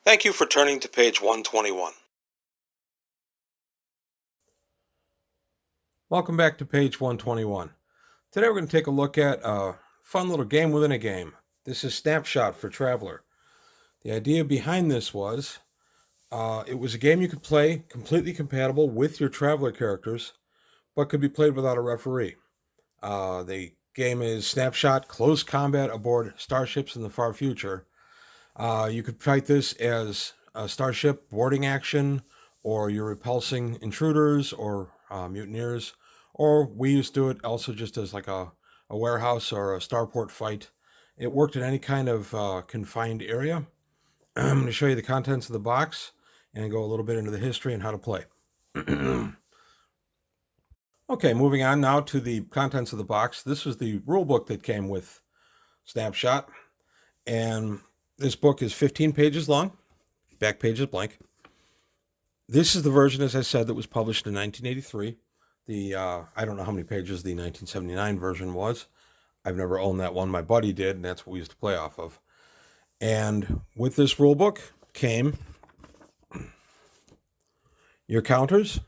Thank you for turning to page 121. Welcome back to page 121. Today we're going to take a look at a fun little game within a game. This is Snapshot for Traveler. The idea behind this was it was a game you could play completely compatible with your Traveler characters, but could be played without a referee. The game is Snapshot Close Combat aboard starships in the far future. You could fight this as a starship boarding action, or you're repulsing intruders or mutineers, or we used to do it also just as like a warehouse or a starport fight. It worked in any kind of confined area. I'm going to show you the contents of the box and go a little bit into the history and how to play. Okay, moving on now to the contents of the box. This was the rule book that came with Snapshot, and this book is 15 pages long. Back page is blank. This is the version, as I said, that was published in 1983. I don't know how many pages the 1979 version was. I've never owned that one. My buddy did, and that's what we used to play off of. And with this rule book came your counters.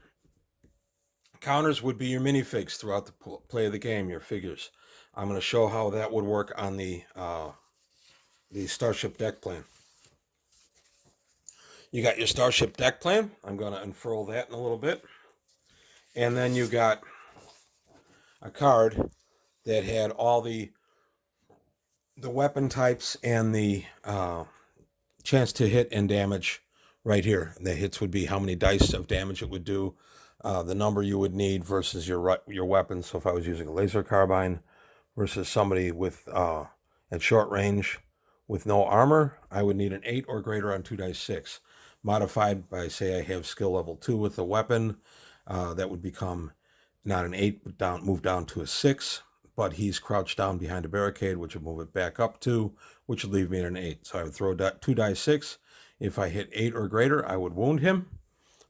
Counters would be your minifigs throughout the play of the game, your figures. I'm going to show how that would work on the Starship deck plan. You got your Starship deck plan. I'm going to unfurl that in a little bit. And then you got a card that had all the weapon types and the chance to hit and damage right here. The hits would be how many dice of damage it would do, the number you would need versus your weapon. So if I was using a laser carbine versus somebody with at short range with no armor, I would need an 8 or greater on 2 dice 6. Modified by, say, I have skill level 2 with the weapon, that would become not an 8, but move down to a 6. But he's crouched down behind a barricade, which would move it back up to, which would leave me at an 8. So I would throw 2 dice 6. If I hit 8 or greater, I would wound him.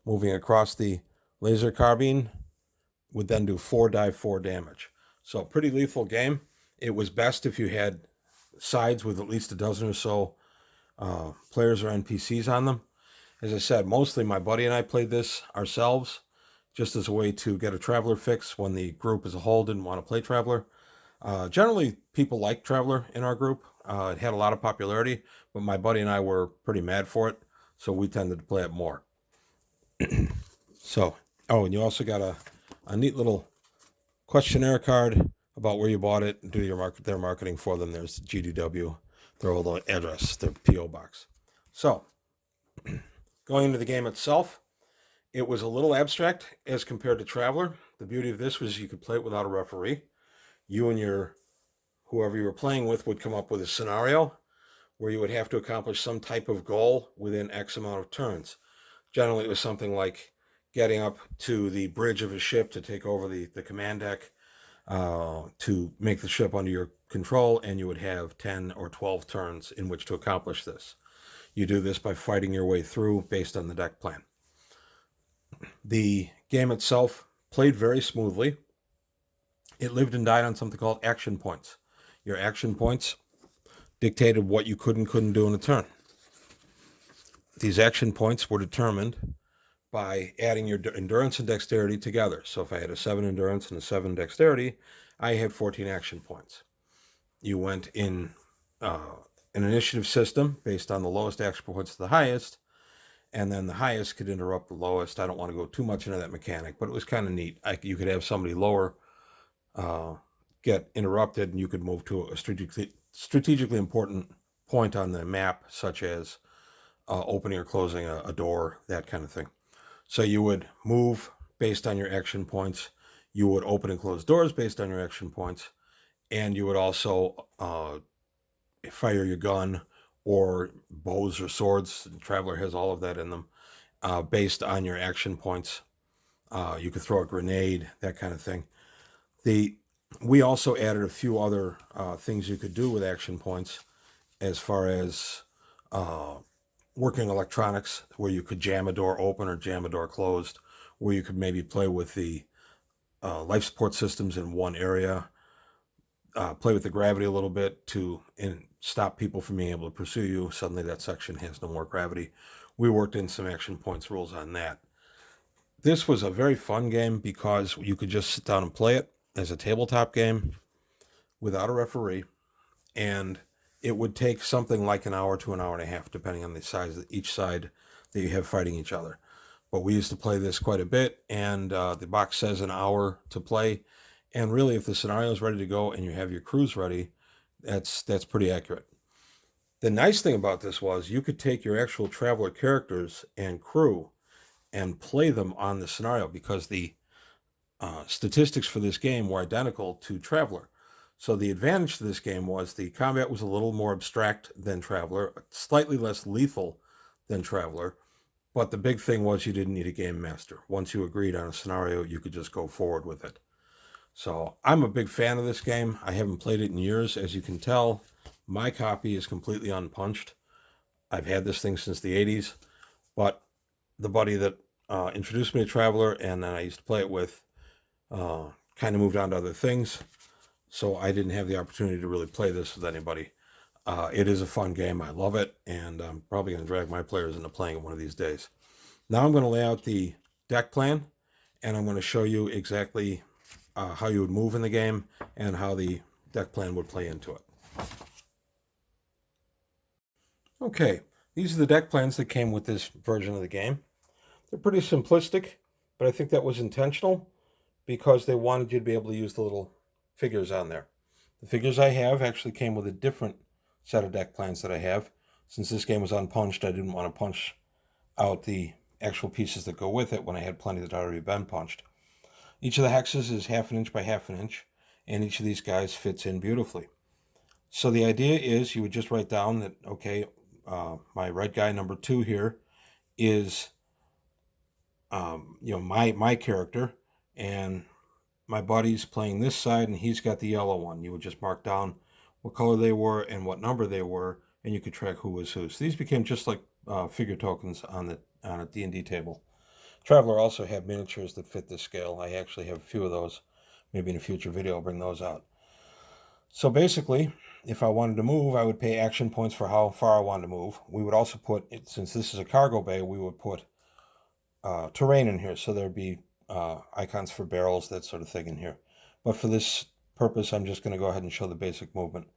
Moving across the laser carbine would then do 4 die 4 damage. So a pretty lethal game. It was best if you had sides with at least a dozen or so players or NPCs on them. As I said, mostly my buddy and I played this ourselves, just as a way to get a Traveler fix when the group as a whole didn't want to play Traveler. Generally, people like Traveler in our group. It had a lot of popularity, but my buddy and I were pretty mad for it, so we tended to play it more. So, oh, and you also got a neat little questionnaire card about where you bought it, do their marketing for them. There's GDW, their old address, their PO box. So, going into the game itself, it was a little abstract as compared to Traveler. The beauty of this was you could play it without a referee. You and whoever you were playing with would come up with a scenario where you would have to accomplish some type of goal within X amount of turns. Generally, it was something like getting up to the bridge of a ship to take over the command deck, to make the ship under your control, and you would have 10 or 12 turns in which to accomplish this. You do this by fighting your way through based on the deck plan. The game itself played very smoothly. It lived and died on something called action points. Your action points dictated what you could and couldn't do in a turn. These action points were determined by adding your endurance and dexterity together. So if I had a 7 endurance and a 7 dexterity, I had 14 action points. You went in an initiative system based on the lowest action points to the highest, and then the highest could interrupt the lowest. I don't want to go too much into that mechanic, but it was kind of neat. You could have somebody lower get interrupted, and you could move to a strategically important point on the map, such as opening or closing a door, that kind of thing. So you would move based on your action points. You would open and close doors based on your action points. And you would also fire your gun or bows or swords. The Traveler has all of that in them, based on your action points. You could throw a grenade, that kind of thing. We also added a few other things you could do with action points, as far as working electronics, where you could jam a door open or jam a door closed, where you could maybe play with the life support systems in one area, play with the gravity a little bit to stop people from being able to pursue you. Suddenly that section has no more gravity. We worked in some action points rules on that. This was a very fun game because you could just sit down and play it as a tabletop game without a referee, and it would take something like an hour to an hour and a half, depending on the size of each side that you have fighting each other. But we used to play this quite a bit, and the box says an hour to play. And really, if the scenario is ready to go and you have your crews ready, that's pretty accurate. The nice thing about this was you could take your actual Traveler characters and crew and play them on the scenario, because the statistics for this game were identical to Traveler. So the advantage to this game was the combat was a little more abstract than Traveler, slightly less lethal than Traveler. But the big thing was you didn't need a game master. Once you agreed on a scenario, you could just go forward with it. So I'm a big fan of this game. I haven't played it in years. As you can tell, my copy is completely unpunched. I've had this thing since the 80s, but the buddy that introduced me to Traveler and then I used to play it with kind of moved on to other things. So I didn't have the opportunity to really play this with anybody. It is a fun game. I love it, and I'm probably going to drag my players into playing it one of these days. Now I'm going to lay out the deck plan, and I'm going to show you exactly how you would move in the game and how the deck plan would play into it. Okay, these are the deck plans that came with this version of the game. They're pretty simplistic, but I think that was intentional because they wanted you to be able to use the little figures on there. The figures I have actually came with a different set of deck plans that I have. Since this game was unpunched, I didn't want to punch out the actual pieces that go with it when I had plenty that had already been punched. Each of the hexes is 1/2 inch by 1/2 inch, and each of these guys fits in beautifully. So the idea is you would just write down that, okay, my red guy number 2 here is my character, and my buddy's playing this side and he's got the yellow one. You would just mark down what color they were and what number they were, and you could track who was who. So these became just like figure tokens on a D&D table. Traveler also had miniatures that fit this scale. I actually have a few of those. Maybe in a future video I'll bring those out. So basically, if I wanted to move, I would pay action points for how far I wanted to move. We would also put, since this is a cargo bay, we would put terrain in here. So there'd be icons for barrels, that sort of thing in here. But for this purpose, I'm just going to go ahead and show the basic movement.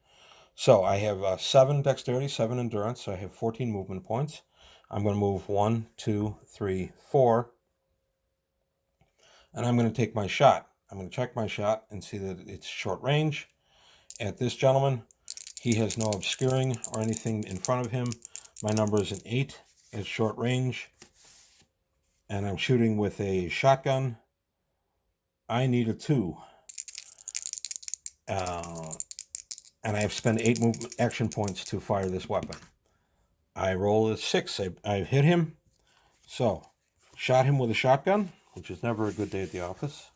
So I have 7 dexterity, 7 endurance, so I have 14 movement points. I'm going to move 1, 2, 3, 4, and I'm going to take my shot. I'm going to check my shot and see that it's short range. At this gentleman, he has no obscuring or anything in front of him. My number is an 8 at short range, and I'm shooting with a shotgun. I need a 2. And I have spent 8 action points to fire this weapon. I roll a 6. I've hit him. So, shot him with a shotgun, which is never a good day at the office.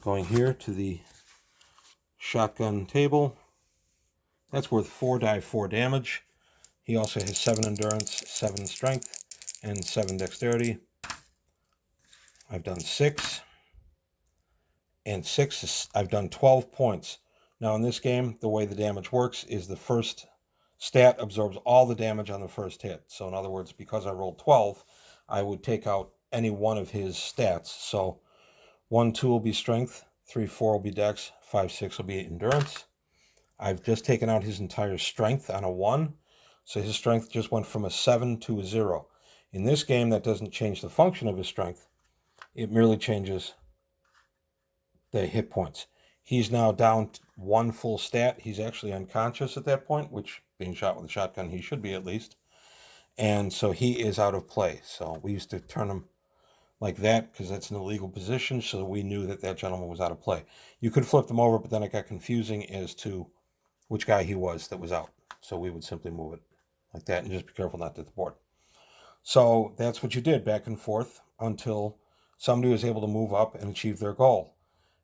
Going here to the shotgun table. That's worth 4 die, 4 damage. He also has 7 endurance, 7 strength, and 7 dexterity. I've done 6. And 6, I've done 12 points. Now in this game, the way the damage works is the first stat absorbs all the damage on the first hit. So in other words, because I rolled 12, I would take out any one of his stats. So 1, 2 will be strength, 3, 4 will be dex, 5, 6 will be endurance. I've just taken out his entire strength on a 1. So his strength just went from a 7 to a 0. In this game, that doesn't change the function of his strength. It merely changes the hit points. He's now down 1 full stat. He's actually unconscious at that point, which, being shot with a shotgun, he should be at least. And so he is out of play. So we used to turn him like that because that's an illegal position, so we knew that that gentleman was out of play. You could flip them over, but then it got confusing as to which guy he was that was out. So we would simply move it like that and just be careful not to hit the board. So that's what you did back and forth until somebody was able to move up and achieve their goal.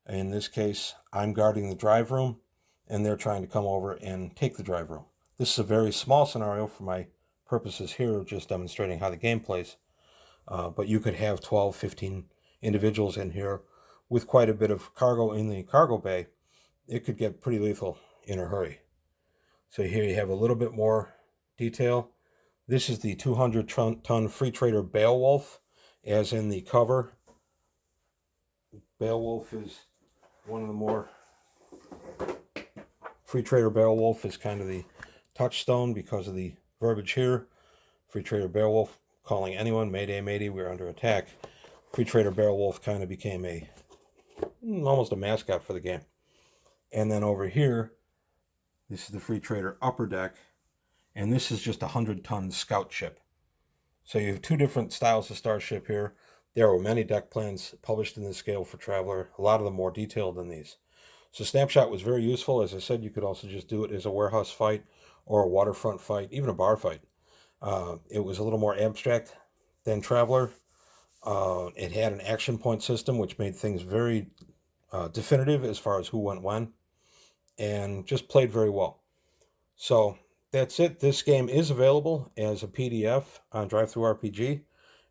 In this case, I'm guarding the drive room, and they're trying to come over and take the drive room. This is a very small scenario for my purposes here, just demonstrating how the game plays. But you could have 12, 15 individuals in here with quite a bit of cargo in the cargo bay it could get pretty lethal in a hurry. So here you have a little bit more detail. This is the 200-ton Free Trader Beowulf, as in the cover. Beowulf is one of the more... Free Trader Beowulf is kind of the touchstone because of the verbiage here. Free Trader Beowulf calling anyone, Mayday, Mayday, we're under attack. Free Trader Beowulf kind of became almost a mascot for the game. And then over here, this is the Free Trader Upper Deck, and this is just a 100-ton scout ship. So you have two different styles of starship here. There were many deck plans published in this scale for Traveler, a lot of them more detailed than these. So Snapshot was very useful. As I said, you could also just do it as a warehouse fight or a waterfront fight, even a bar fight. It was a little more abstract than Traveler. It had an action point system, which made things very definitive as far as who went when, and just played very well. So that's it. This game is available as a PDF on DriveThruRPG.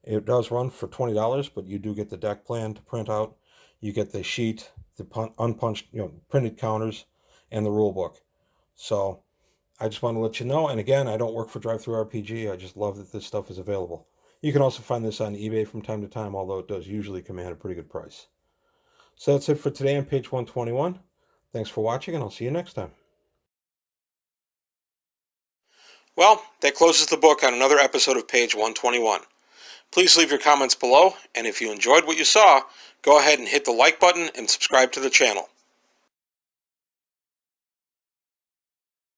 It does run for $20, but you do get the deck plan to print out. You get the sheet, the unpunched, printed counters, and the rule book. So I just want to let you know. And again, I don't work for DriveThruRPG. I just love that this stuff is available. You can also find this on eBay from time to time, although it does usually command a pretty good price. So that's it for today on page 121. Thanks for watching, and I'll see you next time. Well, that closes the book on another episode of page 121. Please leave your comments below, and if you enjoyed what you saw, go ahead and hit the like button and subscribe to the channel.